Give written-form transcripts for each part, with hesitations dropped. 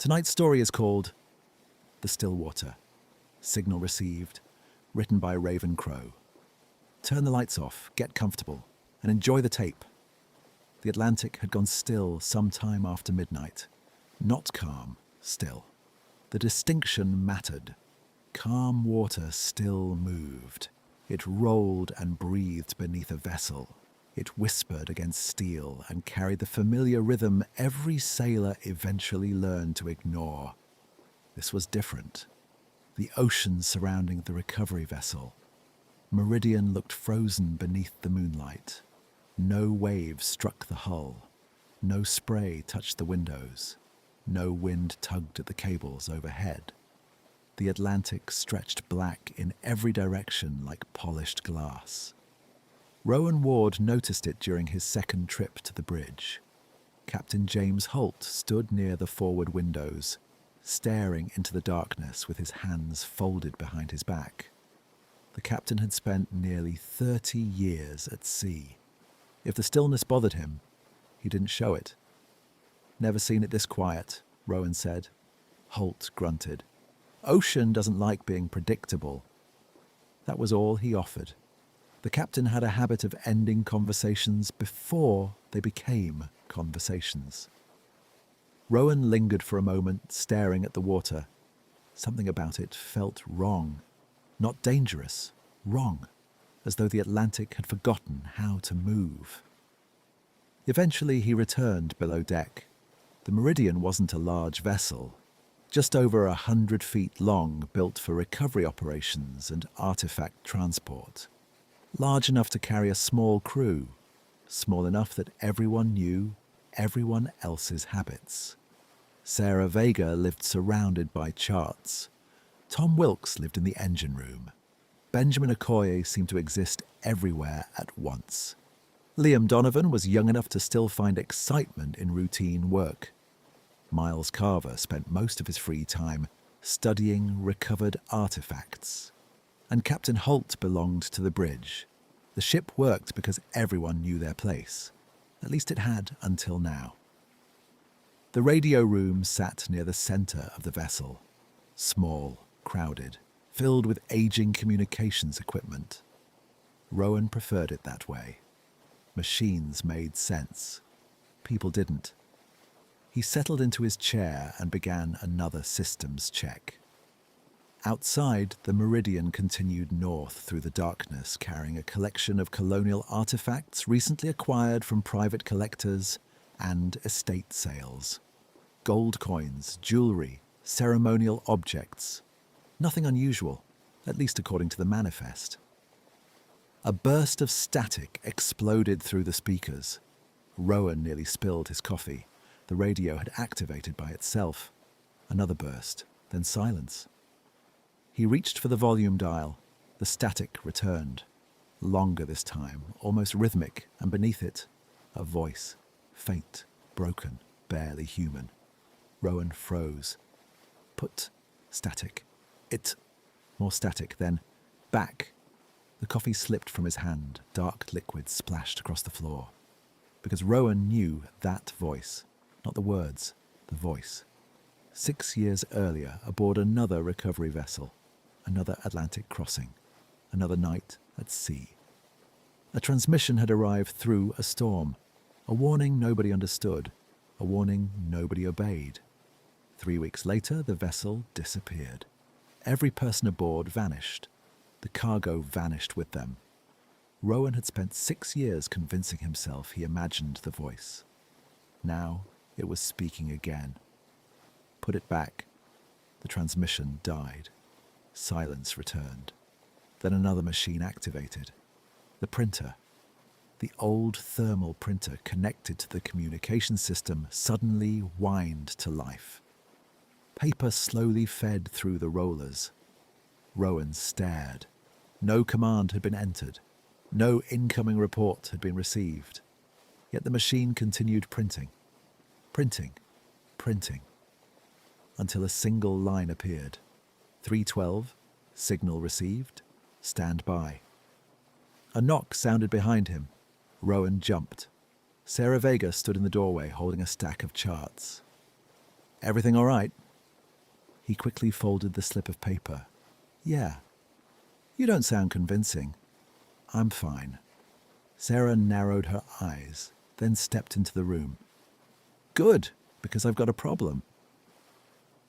Tonight's story is called The Stillwater. Signal received, written by Ravyn Crowe. Turn the lights off, get comfortable, and enjoy the tape. The Atlantic had gone still some time after midnight. Not calm, still. The distinction mattered. Calm water still moved. It rolled and breathed beneath a vessel. It whispered against steel and carried the familiar rhythm every sailor eventually learned to ignore. This was different. The ocean surrounding the recovery vessel. Meridian looked frozen beneath the moonlight. No waves struck the hull. No spray touched the windows. No wind tugged at the cables overhead. The Atlantic stretched black in every direction like polished glass. Rowan Ward noticed it during his second trip to the bridge. Captain James Holt stood near the forward windows, staring into the darkness with his hands folded behind his back. The captain had spent nearly 30 years at sea. If the stillness bothered him, he didn't show it. "Never seen it this quiet," Rowan said. Holt grunted. "Ocean doesn't like being predictable." That was all he offered. The captain had a habit of ending conversations before they became conversations. Rowan lingered for a moment, staring at the water. Something about it felt wrong. Not dangerous, wrong, as though the Atlantic had forgotten how to move. Eventually he returned below deck. The Meridian wasn't a large vessel, just over 100 feet long, built for recovery operations and artifact transport. Large enough to carry a small crew, small enough that everyone knew everyone else's habits. Sarah Vega lived surrounded by charts. Tom Wilkes lived in the engine room. Benjamin Okoye seemed to exist everywhere at once. Liam Donovan was young enough to still find excitement in routine work. Miles Carver spent most of his free time studying recovered artifacts. And Captain Holt belonged to the bridge. The ship worked because everyone knew their place. At least it had until now. The radio room sat near the center of the vessel. Small, crowded, filled with aging communications equipment. Rowan preferred it that way. Machines made sense. People didn't. He settled into his chair and began another systems check. Outside, the Meridian continued north through the darkness, carrying a collection of colonial artifacts recently acquired from private collectors and estate sales. Gold coins, jewelry, ceremonial objects. Nothing unusual, at least according to the manifest. A burst of static exploded through the speakers. Rowan nearly spilled his coffee. The radio had activated by itself. Another burst, then silence. He reached for the volume dial. The static returned. Longer this time, almost rhythmic, and beneath it, a voice. Faint, broken, barely human. Rowan froze. Put. Static. It. More static, then. Back. The coffee slipped from his hand. Dark liquid splashed across the floor. Because Rowan knew that voice. Not the words, the voice. 6 years earlier, aboard another recovery vessel. Another Atlantic crossing. Another night at sea. A transmission had arrived through a storm. A warning nobody understood. A warning nobody obeyed. 3 weeks later, the vessel disappeared. Every person aboard vanished. The cargo vanished with them. Rowan had spent 6 years convincing himself he imagined the voice. Now it was speaking again. Put it back. The transmission died. Silence returned. Then another machine activated. The printer. The old thermal printer connected to the communication system suddenly whined to life. Paper slowly fed through the rollers. Rowan stared. No command had been entered. No incoming report had been received. Yet the machine continued printing. Printing. Printing. Until a single line appeared. 312, signal received, stand by. A knock sounded behind him. Rowan jumped. Sarah Vega stood in the doorway holding a stack of charts. Everything all right? He quickly folded the slip of paper. Yeah. You don't sound convincing. I'm fine. Sarah narrowed her eyes, then stepped into the room. Good, because I've got a problem.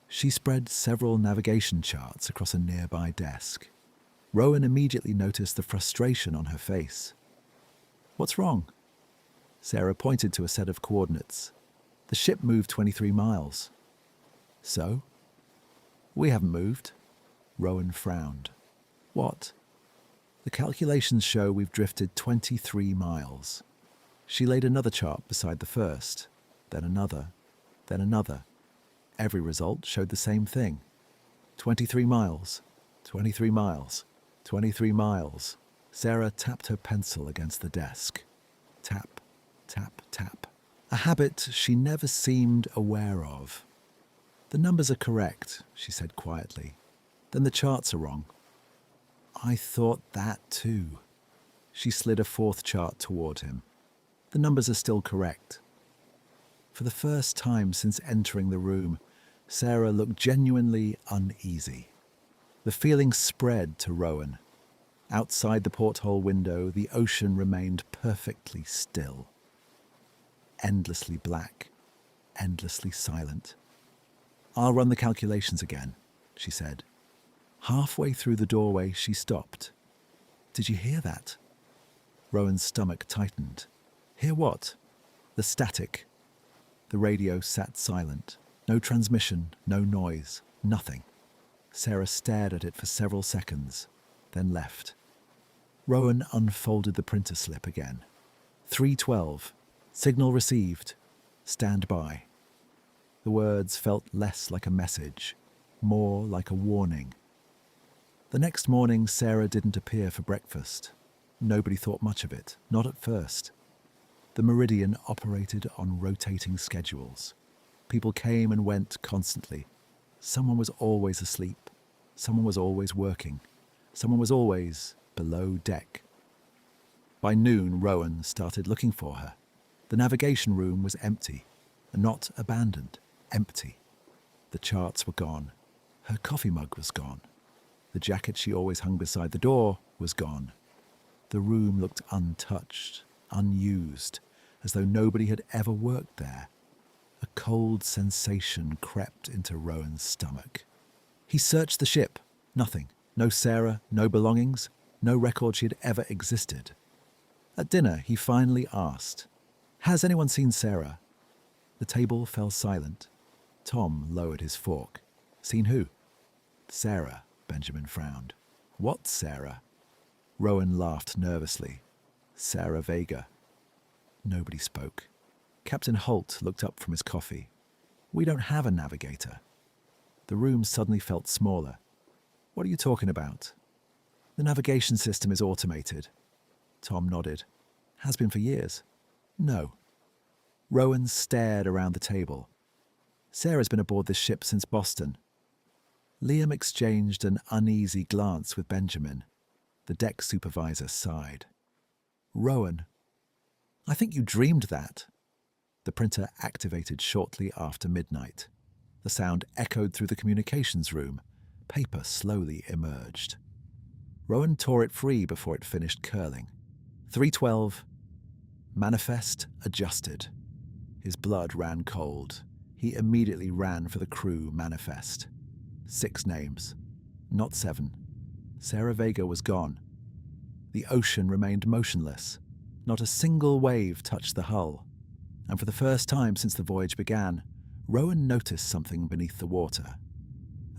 She spread several navigation charts across a nearby desk. Rowan immediately noticed the frustration on her face. What's wrong? Sarah pointed to a set of coordinates. The ship moved 23 miles. So? We haven't moved. Rowan frowned. What? The calculations show we've drifted 23 miles. She laid another chart beside the first, then another, then another. Every result showed the same thing. 23 miles, 23 miles, 23 miles. Sarah tapped her pencil against the desk. Tap, tap, tap. A habit she never seemed aware of. The numbers are correct, she said quietly. Then the charts are wrong. I thought that too. She slid a fourth chart toward him. The numbers are still correct. For the first time since entering the room, Sarah looked genuinely uneasy. The feeling spread to Rowan. Outside the porthole window, the ocean remained perfectly still. Endlessly black, endlessly silent. I'll run the calculations again, she said. Halfway through the doorway, she stopped. Did you hear that? Rowan's stomach tightened. Hear what? The static. The radio sat silent. No transmission, no noise, nothing. Sarah stared at it for several seconds, then left. Rowan unfolded the printer slip again. 3:12. Signal received. Stand by. The words felt less like a message, more like a warning. The next morning, Sarah didn't appear for breakfast. Nobody thought much of it, not at first. The Meridian operated on rotating schedules. People came and went constantly. Someone was always asleep. Someone was always working. Someone was always below deck. By noon, Rowan started looking for her. The navigation room was empty, not abandoned, empty. The charts were gone. Her coffee mug was gone. The jacket she always hung beside the door was gone. The room looked untouched, unused, as though nobody had ever worked there. A cold sensation crept into Rowan's stomach. He searched the ship. Nothing. No Sarah, no belongings, no record she had ever existed. At dinner, he finally asked, "Has anyone seen Sarah?" The table fell silent. Tom lowered his fork. "Seen who?" "Sarah," Benjamin frowned. "What Sarah?" Rowan laughed nervously. "Sarah Vega." Nobody spoke. Captain Holt looked up from his coffee. "We don't have a navigator." The room suddenly felt smaller. "What are you talking about?" "The navigation system is automated." Tom nodded. "Has been for years." "No." Rowan stared around the table. "Sarah's been aboard this ship since Boston." Liam exchanged an uneasy glance with Benjamin. The deck supervisor sighed. "Rowan, I think you dreamed that." The printer activated shortly after midnight. The sound echoed through the communications room. Paper slowly emerged. Rowan tore it free before it finished curling. 3:12. Manifest adjusted. His blood ran cold. He immediately ran for the crew manifest. 6 names. Not 7. Sarah Vega was gone. The ocean remained motionless. Not a single wave touched the hull. And for the first time since the voyage began, Rowan noticed something beneath the water.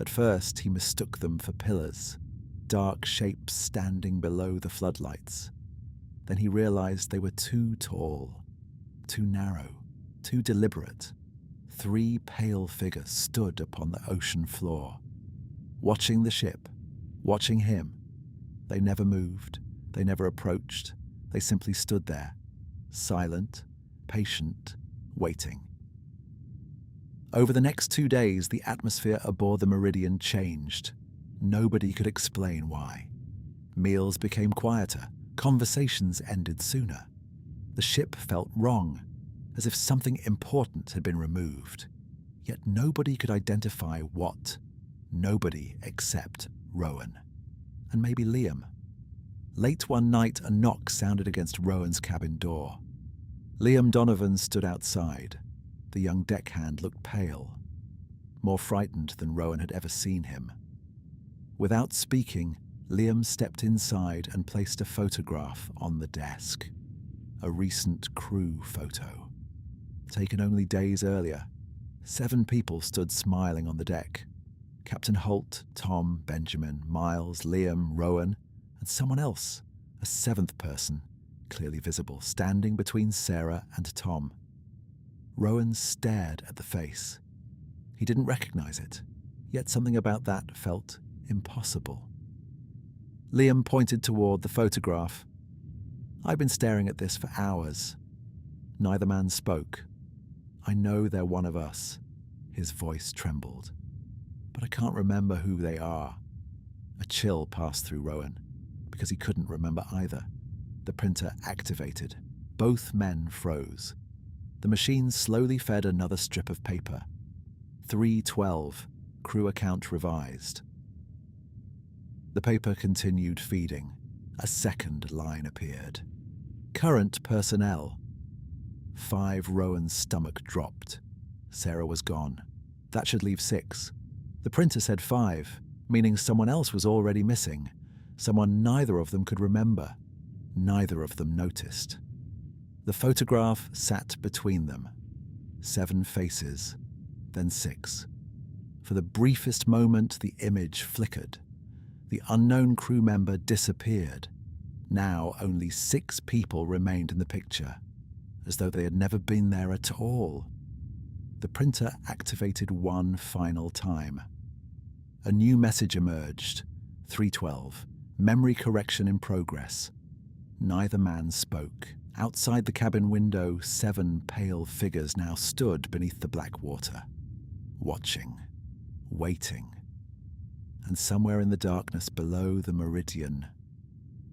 At first, he mistook them for pillars, dark shapes standing below the floodlights. Then he realized they were too tall, too narrow, too deliberate. 3 pale figures stood upon the ocean floor, watching the ship, watching him. They never moved, they never approached, they simply stood there, silent, patient, waiting. Over the next 2 days, the atmosphere aboard the Meridian changed. Nobody could explain why. Meals became quieter, conversations ended sooner. The ship felt wrong, as if something important had been removed. Yet nobody could identify what. Nobody except Rowan. And maybe Liam. Late one night, a knock sounded against Rowan's cabin door. Liam Donovan stood outside. The young deckhand looked pale, more frightened than Rowan had ever seen him. Without speaking, Liam stepped inside and placed a photograph on the desk. A recent Crowe photo. Taken only days earlier, 7 people stood smiling on the deck. Captain Holt, Tom, Benjamin, Miles, Liam, Rowan, and someone else, a 7th person, clearly visible, standing between Sarah and Tom. Rowan stared at the face. He didn't recognize it, yet something about that felt impossible. Liam pointed toward the photograph. "I've been staring at this for hours." Neither man spoke. "I know they're one of us." His voice trembled. "But I can't remember who they are." A chill passed through Rowan, because he couldn't remember either. The printer activated. Both men froze. The machine slowly fed another strip of paper. 3:12, Crewe account revised. The paper continued feeding. A second line appeared. Current personnel. 5. Rowan's stomach dropped. Sarah was gone. That should leave 6. The printer said 5, meaning someone else was already missing. Someone neither of them could remember. Neither of them noticed. The photograph sat between them. 7 faces, then 6. For the briefest moment, the image flickered. The unknown crew member disappeared. Now only 6 people remained in the picture, as though they had never been there at all. The printer activated one final time. A new message emerged. 3:12. Memory correction in progress. Neither man spoke. Outside the cabin window, 7 pale figures now stood beneath the black water, watching, waiting. And somewhere in the darkness below the meridian,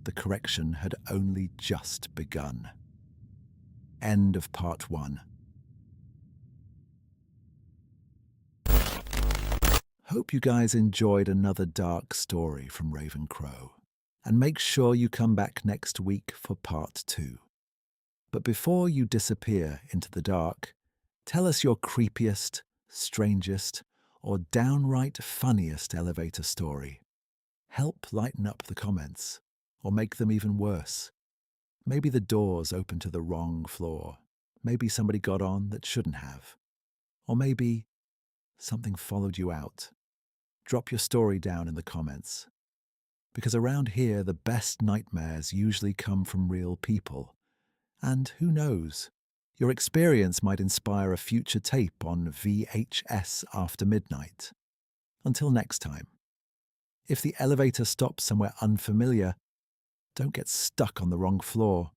the correction had only just begun. End of part 1. Hope you guys enjoyed another dark story from Ravyn Crowe. And make sure you come back next week for part 2. But before you disappear into the dark, tell us your creepiest, strangest, or downright funniest elevator story. Help lighten up the comments, or make them even worse. Maybe the doors opened to the wrong floor. Maybe somebody got on that shouldn't have. Or maybe something followed you out. Drop your story down in the comments. Because around here, the best nightmares usually come from real people. And who knows, your experience might inspire a future tape on VHS After Midnight. Until next time, if the elevator stops somewhere unfamiliar, don't get stuck on the wrong floor.